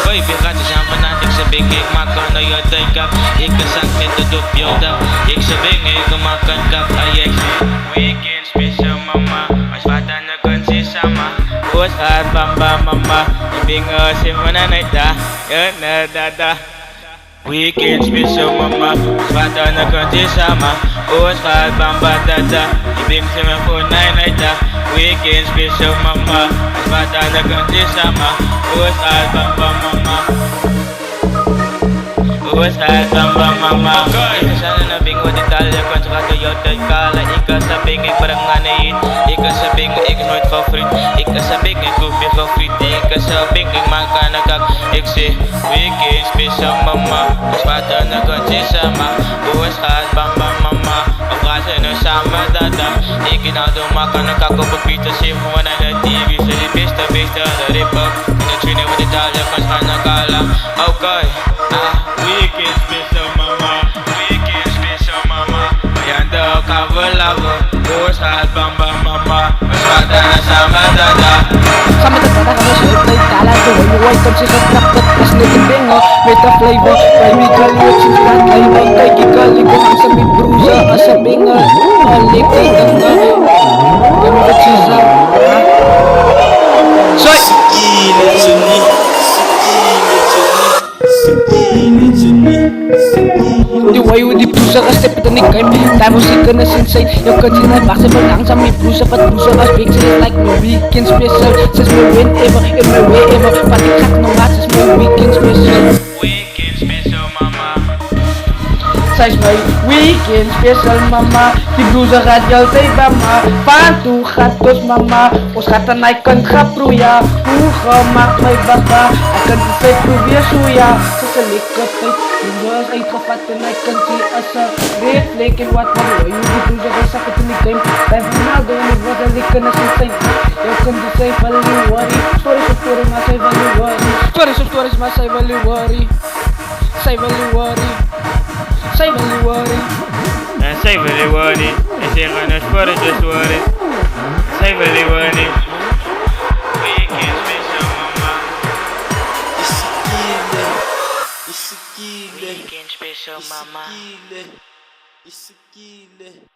Hoi, we gaan dus aan vanavond. Ik zeg ik maak een je teikap. Ik kan zak met de dop joda. Ik zeg ik maak een kap. Ajax. Weekend special mama. Mas wat aan de kant is sama. Bos hart bamba mama. Ik ben si mana naita. Na dada. Weekend special mama. Mas wat aan de kant is sama. Bos hart bamba dada. Ik ben si mana naita. Weekend special mama. Mas wat aan de kant is sama. Bos hart bamba mama. Bos hart bamba mama. Ika sana na bingo detalje kan suka Toyota kala. Ika sabing ik baranganayin. Ika sabing ik nooit favoriet. Ika sabing ik hoef je favoriet. Ika sabing ik maak aan de kak. Ik zeg weekend special mama. Mas wat aan de kant is sama. Bos hart bamba mama. Of gaan ze nou samen dada. Ik nou doe maak aan de kak op een pita. Sim gewoon aan de TV. Ze die beste de rip-up. In de trainer met detalje kan suka na kala. Okay. Weekend special mama. Weekend special mama. Yan daw cover-lover. Bos hart bamba mama. Mas wat aan de sama dada. Sama dada kami sulit na ikala. Tuloy consistent rock but mas nitibingo. With the flavor. Kay mi kaliwat sinsan. Kay may kay kikaligo. Ang sa mi brusa. Asa bingo. Alik kay ganga. Kami ka chisa. Soy! Di wayo di pusa ka step ito ni Kaim. Tayo musika na sensei. Yung kanina possible lang sa may pusa. Pat pusa ka speak sila like my weekend special. Says my whenever, in my way ever. Pati kak no nga says my weekend special. Weekend special mama. Says my weekend special mama. Di blusa ka diyal tay bama. Pantu katos mama. Os kata naik kontra pruya. Uha mak may baba. Akan disay pruvia suya. Sa likod tay Tumbas ay kapat na naik kansi asa. Reflect in what mo. Yung di blusa ka sakit ni Kaim. Tayo Ronaldo ni Wadalik ka na sensei. Yung kan disay paliwari. Sorry masay valiwari. Sorry masay valiwari. Say valiwari. Say valiwari. Say valiwari. Ese ganas para just worry. Say valiwari. Weekend special mama. Isikile. Weekend special mama. Isikile.